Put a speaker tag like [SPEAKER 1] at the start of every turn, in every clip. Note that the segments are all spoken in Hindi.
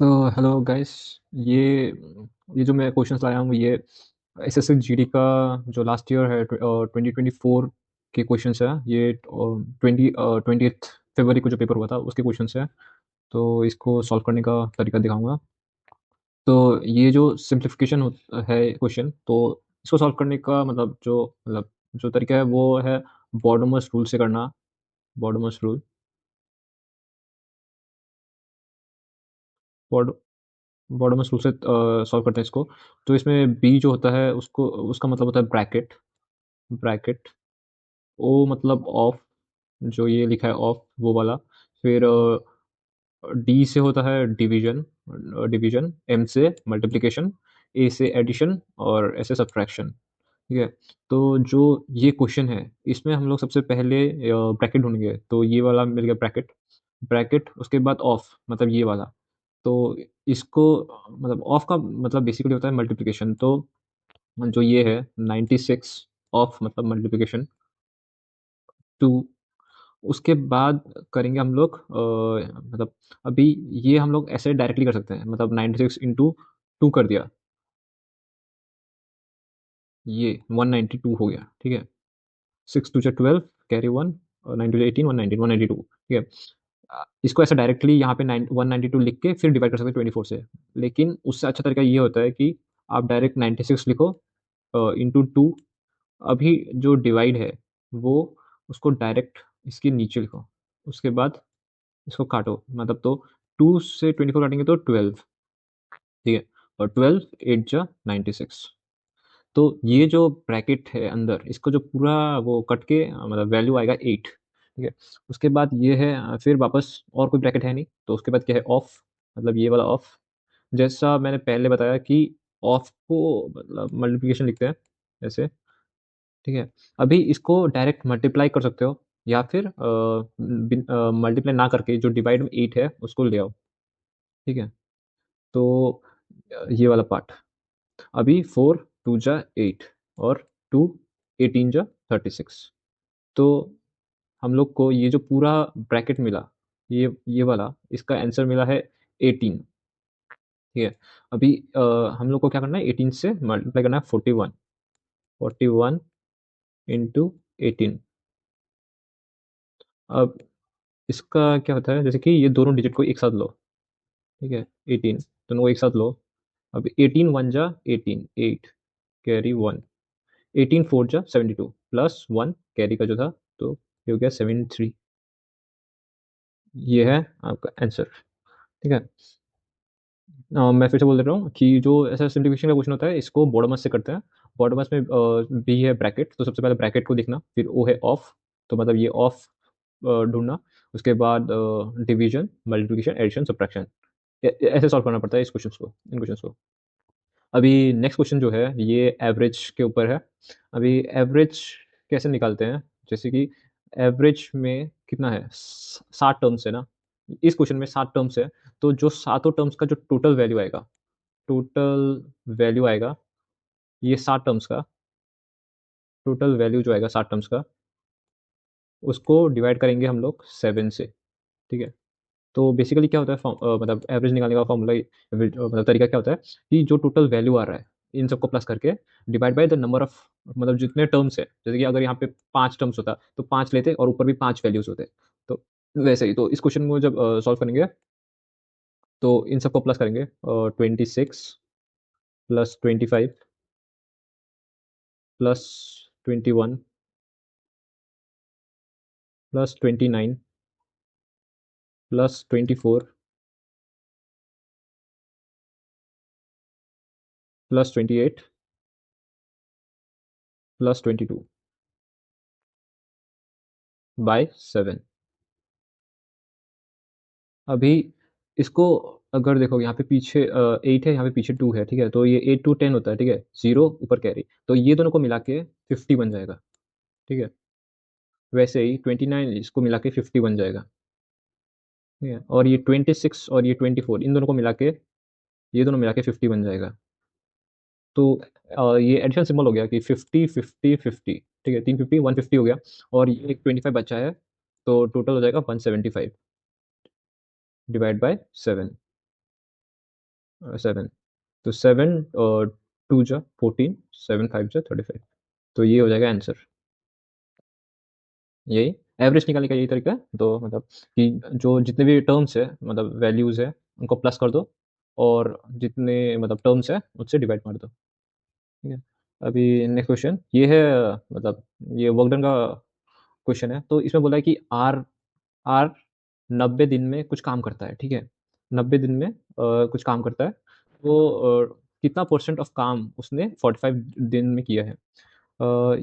[SPEAKER 1] So hello guys. ये ये जो मैं क्वेश्चंस लाया हूँ ये एसएससी जीडी का जो लास्ट ईयर है 2024 के क्वेश्चंस है। ये 20 को जो पेपर हुआ था उसके क्वेश्चंस है। तो इसको सॉल्व करने का तरीका दिखाऊंगा। तो ये जो सिंप्लीफिकेशन है क्वेश्चन, तो इसको सॉल्व करने का जो तरीका है वो है बॉर्डमस रूल से करना। बॉर्डमस रूल। बॉर्ड बॉर्डमस रूल से सॉल्व करते हैं इसको। तो इसमें बी जो होता है उसको उसका मतलब होता है ब्रैकेट। ब्रैकेट। ओ मतलब ऑफ, जो ये लिखा है ऑफ वो वाला। फिर डी से होता है डिवीजन। डिवीजन। एम से मल्टीप्लिकेशन। ए से एडिशन और ऐसे सब्ट्रैक्शन। ठीक है। तो जो ये क्वेश्चन है इसमें हम लोग सबसे पहले ब्रैकेट ढूंढेंगे, तो ये वाला मिल गया ब्रैकेट। ब्रैकेट उसके बाद ऑफ मतलब ये वाला। तो इसको मतलब ऑफ का मतलब बेसिकली होता है मल्टीप्लिकेशन। तो जो ये है 96 ऑफ मतलब मल्टीप्लिकेशन 2। उसके बाद करेंगे हम लोग मतलब अभी ये हम लोग ऐसे डायरेक्टली कर सकते हैं, मतलब 96 इंटू 2 कर दिया, ये 192 हो गया। ठीक है। 6 2 12 कैरी 1 और 9 2 18 119 192। ठीक है। इसको ऐसे डायरेक्टली यहाँ पे 192 लिख के फिर डिवाइड कर सकते हैं 24 से। लेकिन उससे अच्छा तरीका ये होता है कि आप डायरेक्ट 96 लिखो इंटू 2। अभी जो डिवाइड है वो उसको डायरेक्ट इसके नीचे लिखो। उसके बाद इसको काटो, मतलब तो 2 से 24 काटेंगे तो 12। ठीक है। और 12 8 जा 96। तो ये जो ब्रैकेट है अंदर इसको जो पूरा वो कट के मतलब वैल्यू आएगा 8। ठीक है। उसके बाद ये है फिर वापस और कोई ब्रैकेट है नहीं, तो उसके बाद क्या है ऑफ, मतलब ये वाला ऑफ। जैसा मैंने पहले बताया कि ऑफ को मतलब मल्टीप्लिकेशन लिखते हैं ऐसे। ठीक है। अभी इसको डायरेक्ट मल्टीप्लाई कर सकते हो या फिर मल्टीप्लाई ना करके जो डिवाइड में 8 है उसको ले आओ। ठीक है। तो ये वाला पार्ट। अभी 4 2 जा 8 और 2 18 जा 36। तो हम लोग को ये जो पूरा ब्रैकेट मिला, ये वाला इसका आंसर मिला है 18। ठीक है। अभी हम लोग को क्या करना है, 18 से मल्टीप्लाई करना है 41। 41 इंटू 18। अब इसका क्या होता है, जैसे कि ये दोनों डिजिट को एक साथ लो। ठीक है। 18 दोनों को एक साथ लो। अब 18 1 जा 18 8 कैरी 1। 18 4 जा 72 प्लस 1 कैरी का जो था, तो ये हो गया 73। ये है आपका आंसर। ठीक है। मैं फिर से बोल दे रहा हूँ कि जो ऐसा सिम्प्लीफिकेशन का क्वेश्चन होता है इसको बॉडोमस से करते हैं। बॉडोमस में बी है ब्रैकेट, तो सबसे पहले ब्रैकेट को देखना, फिर ओ है ऑफ, तो मतलब ये ऑफ ढूंढना। उसके बाद डिवीजन मल्टीप्लिकेशन एडिशन सब्ट्रैक्शन। ऐसे सॉल्व करना पड़ता है इस क्वेश्चन को, इन क्वेश्चन को। अभी नेक्स्ट क्वेश्चन जो है ये एवरेज के ऊपर है। अभी एवरेज कैसे निकालते हैं, जैसे कि एवरेज में कितना है, 60 टर्म्स है ना। इस क्वेश्चन में 60 टर्म्स है। तो जो सातों टर्म्स का जो टोटल वैल्यू आएगा, ये 60 टर्म्स का टोटल वैल्यू जो आएगा 60 टर्म्स का, उसको डिवाइड करेंगे हम लोग 7 से। ठीक है। तो बेसिकली क्या होता है मतलब एवरेज निकालने का फॉर्मूला, मतलब तरीका क्या होता है कि जो टोटल वैल्यू आ रहा है इन सबको प्लस करके divide by the number of, मतलब जितने टर्म्स है, जैसे कि अगर यहाँ पे 5 टर्म्स होता तो 5 लेते और ऊपर भी 5 वैल्यूज होते। तो वैसे ही तो इस क्वेश्चन को जब सॉल्व करेंगे तो इन सबको प्लस करेंगे। 26 plus 25 plus 21 plus 29 plus 24 plus 28 plus 22 by 7। अभी इसको अगर देखो यहाँ पे पीछे 8 है, यहाँ पे पीछे 2 है। ठीक है। तो ये 8 2 10 होता है। ठीक है। 0 ऊपर कैरी, तो ये दोनों को मिला के 50 बन जाएगा। ठीक है। वैसे ही 29 इसको मिला के 50 बन जाएगा। ठीक है। और ये 26 और ये 24 इन दोनों को मिला के, ये दोनों मिला के 50 बन जाएगा। तो ये एडिशन सिंबल हो गया कि 50 50 50। ठीक है। 350 150 हो गया। और ये एक 25 बचा है, तो टोटल हो जाएगा 175 डिवाइड बाय 7। 7, तो 7 और 2 जा 14, 7 5 जा 35, तो ये हो जाएगा आंसर। यही एवरेज निकालने का यही तरीका है। तो मतलब कि जो जितने भी टर्म्स है मतलब वैल्यूज है उनको प्लस कर दो, और जितने मतलब टर्म्स है उससे डिवाइड मार दो, ठीक है। अभी नेक्स्ट क्वेश्चन ये है, मतलब ये वर्क डन का क्वेश्चन है। तो इसमें बोला है कि आर आर 90 दिन में कुछ काम करता है, ठीक है। 90 दिन में कुछ काम करता है, तो कितना परसेंट ऑफ काम उसने 45 दिन में किया है।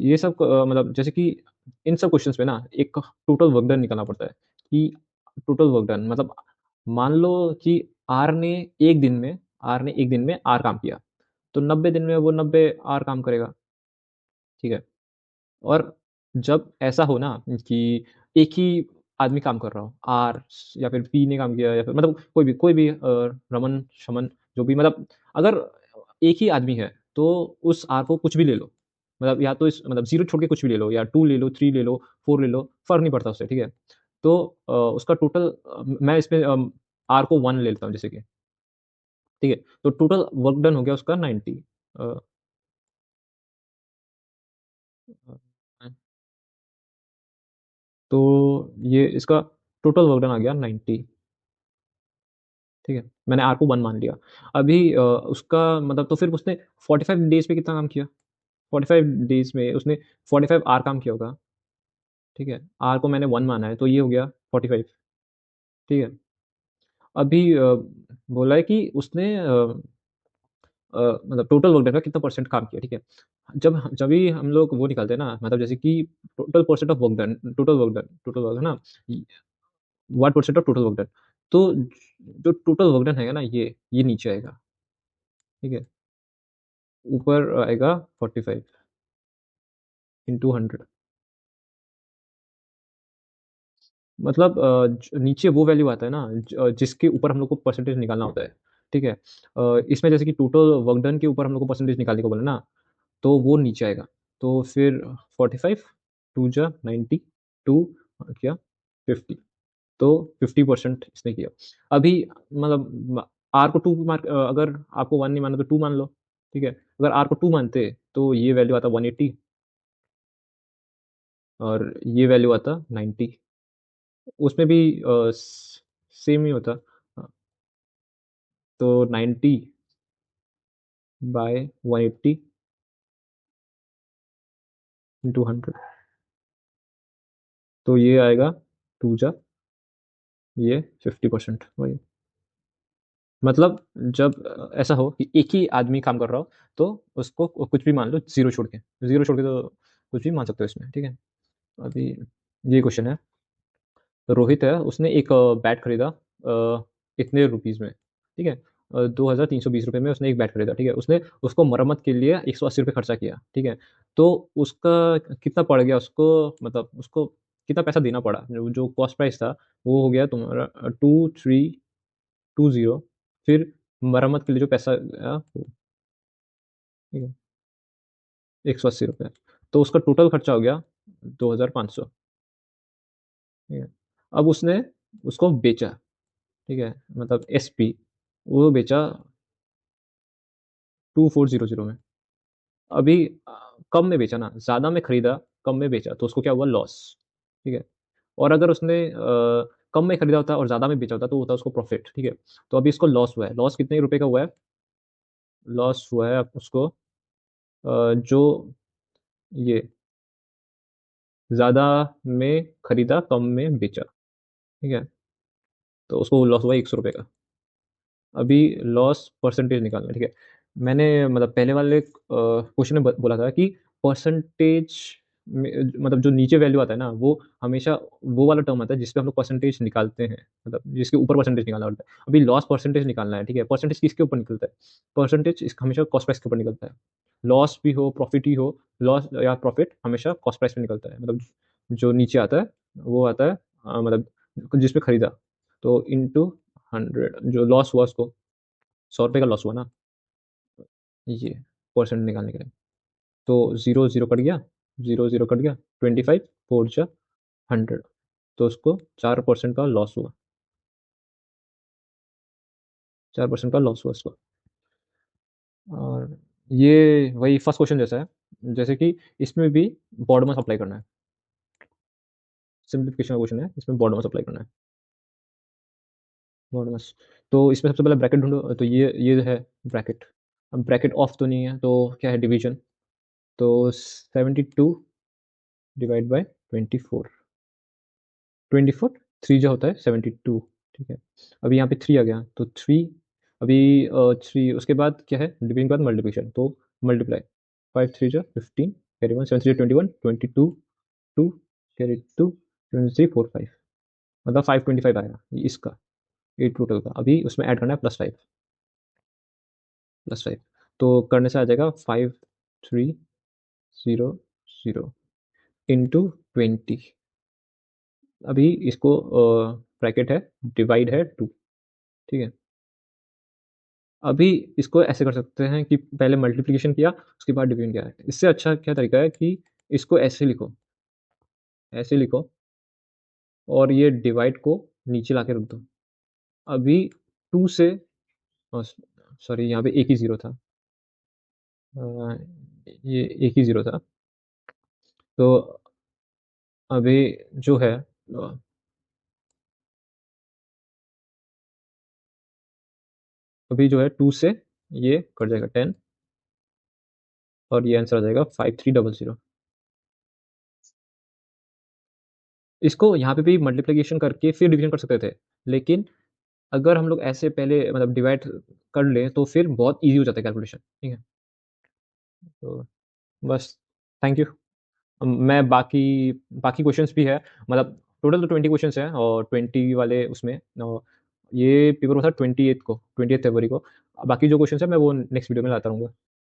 [SPEAKER 1] ये सब मतलब जैसे कि इन सब क्वेश्चंस में ना एक टोटल वर्क डन निकालना पड़ता है कि टोटल वर्क डन मतलब मान लो कि आर ने एक दिन में आर ने एक दिन में आर काम किया, तो 90 दिन में वो 90 आर काम करेगा, ठीक है। और जब ऐसा हो ना कि एक ही आदमी काम कर रहा हो, आर या फिर पी ने काम किया या फिर मतलब कोई भी रमन शमन जो भी मतलब अगर एक ही आदमी है तो उस आर को कुछ भी ले लो, मतलब या तो इस मतलब जीरो छोड़ के कुछ भी ले लो, या टू ले लो, थ्री ले लो, फोर ले लो, फर्क नहीं पड़ता उससे, ठीक है। तो उसका टोटल मैं इसमें आर को वन ले लेता हूँ जैसे कि, ठीक है। तो टोटल वर्क डन हो गया उसका 90। तो ये इसका टोटल वर्क डन आ गया 90, ठीक है। मैंने आर को वन मान लिया। अभी उसका मतलब तो फिर उसने 45 डेज पे कितना काम किया, 45 डेज में उसने 45 आर काम किया होगा, ठीक है। आर को मैंने वन माना है तो ये हो गया 45, ठीक है। अभी बोला है कि उसने मतलब टोटल वर्क डन का कितना परसेंट काम किया, ठीक है। जब भी हम लोग वो निकालते हैं ना, मतलब जैसे कि total percent of work done, total work है ना, what percent of total work done. तो जो टोटल वर्क डन है ना ये नीचे आएगा, ठीक है। ऊपर आएगा 45 इंटू 100, मतलब नीचे वो वैल्यू आता है ना जिसके ऊपर हम लोग को परसेंटेज निकालना होता है, ठीक है। इसमें जैसे कि टोटल वर्क डन के ऊपर हम लोग को परसेंटेज निकालने को बोला ना, तो वो नीचे आएगा। तो फिर 45, टू जा 90, टू क्या 50, तो 50% इसने किया। अभी मतलब आर को टू मार्क, अगर आपको वन नहीं माना तो टू मान लो, ठीक है। अगर आर को टू मानते तो ये वैल्यू आता 180 और ये वैल्यू आता 90। उसमें भी सेम ही होता। तो 90 बाय 180 इंटू 100, तो ये आएगा टू जा ये 50% वही। मतलब जब ऐसा हो कि एक ही आदमी काम कर रहा हो तो उसको कुछ भी मान लो, जीरो छोड़ के तो कुछ भी मान सकते हो इसमें, ठीक है। अभी ये क्वेश्चन है। रोहित है, उसने एक बैट खरीदा इतने रुपीज में, ठीक है। 2,320 रुपये में उसने एक बैट खरीदा, ठीक है। उसने उसको मरम्मत के लिए 180 रुपये खर्चा किया, ठीक है। तो उसका कितना पड़ गया उसको, मतलब उसको कितना पैसा देना पड़ा, जो कॉस्ट प्राइस था वो हो गया तुम्हारा 2320, फिर मरम्मत के लिए जो पैसा गया, ठीक है, 180 रुपये, तो उसका टोटल खर्चा हो गया 2,500, ठीक है। अब उसने उसको बेचा, ठीक है, मतलब एसपी वो बेचा 2400 में। अभी कम में बेचा ना, ज्यादा में खरीदा, कम में बेचा, तो उसको क्या हुआ, लॉस, ठीक है। और अगर उसने कम में खरीदा होता और ज्यादा में बेचा होता तो होता उसको प्रॉफिट, ठीक है। तो अभी इसको लॉस हुआ है, लॉस कितने रुपए का हुआ है, लॉस हुआ है उसको जो ये ज्यादा में खरीदा कम में बेचा, ठीक है। तो उसको लॉस हुआ 100 रुपये का। अभी लॉस परसेंटेज निकालना है, ठीक है। मैंने मतलब पहले वाले क्वेश्चन में बोला था कि परसेंटेज में मतलब जो नीचे वैल्यू आता है ना वो हमेशा वो वाला टर्म आता है जिसपे हम लोग परसेंटेज निकालते हैं, मतलब जिसके ऊपर परसेंटेज निकालना होता है। अभी लॉस परसेंटेज निकालना है, ठीक है। परसेंटेज किसके ऊपर निकलता है, परसेंटेज हमेशा कॉस्ट प्राइस के ऊपर निकलता है। लॉस भी हो प्रॉफिट ही हो, लॉस या प्रॉफिट हमेशा कॉस्ट प्राइस पे निकलता है, मतलब जो नीचे आता है वो आता है मतलब जिसपे खरीदा, तो इंटू 100, जो लॉस हुआ उसको 100 रुपये का लॉस हुआ ना, ये परसेंट निकालने के लिए। तो जीरो जीरो कट गया, जीरो जीरो कट गया, 25 फोर जा 100, तो उसको 4% का लॉस हुआ। 4% का लॉस हुआ इसको। और ये वही फर्स्ट क्वेश्चन जैसा है, जैसे कि इसमें भी बॉर्डर अप्लाई करना है। सिंप्लीफिकेशन का क्वेश्चन है, इसमें बॉर्डर अप्लाई करना है। बॉर्डर, तो इसमें सबसे पहले ब्रैकेट ढूंढो, तो ये है ब्रैकेट। अब ब्रैकेट ऑफ तो नहीं है, तो क्या है, डिवीजन। तो 72 डिवाइड बाय 24। 24 3 जो होता है 72। ठीक है, अभी यहाँ पे 3 आ गया, तो 3। अभी 3 उसके बाद क्या है, डिवीजन के बाद मल्टीप्लिकेशन, तो मल्टीप्लाई। 5 3 जो 15, कैरी 1, 7 3 21, 22 2, कैरी 2, 23 4 5, मतलब 525 आएगा ये इसका, ये टोटल का। अभी उसमें ऐड करना है +5, +5। तो करने से आ जाएगा 5300 इंटू 20। अभी इसको ब्रैकेट है, डिवाइड है 2। ठीक है, अभी इसको ऐसे कर सकते हैं कि पहले मल्टीप्लिकेशन किया, उसके बाद डिवीजन किया है। इससे अच्छा क्या तरीका है कि इसको ऐसे लिखो, ऐसे लिखो, और ये डिवाइड को नीचे लाके रख दो। अभी 2 से, सॉरी यहाँ पे एक ही ज़ीरो था, अ, ये एक ही ज़ीरो था। तो अभी जो है, अभी जो है 2 से ये कट जाएगा 10, और ये आंसर आ जाएगा 5300। इसको यहाँ पे भी मल्टीप्लिकेशन करके फिर डिवीजन कर सकते थे, लेकिन अगर हम लोग ऐसे पहले मतलब डिवाइड कर लें तो फिर बहुत ईज़ी हो जाता है कैलकुलेशन। ठीक है, तो बस, थैंक यू। मैं बाकी बाकी क्वेश्चंस भी है, मतलब टोटल तो 20 क्वेश्चंस हैं, और 20 वाले उसमें ये पेपर हुआ था 28 को, 28 फरवरी को। बाकी जो क्वेश्चंस है मैं वो नेक्स्ट वीडियो में लाता रहूँगा।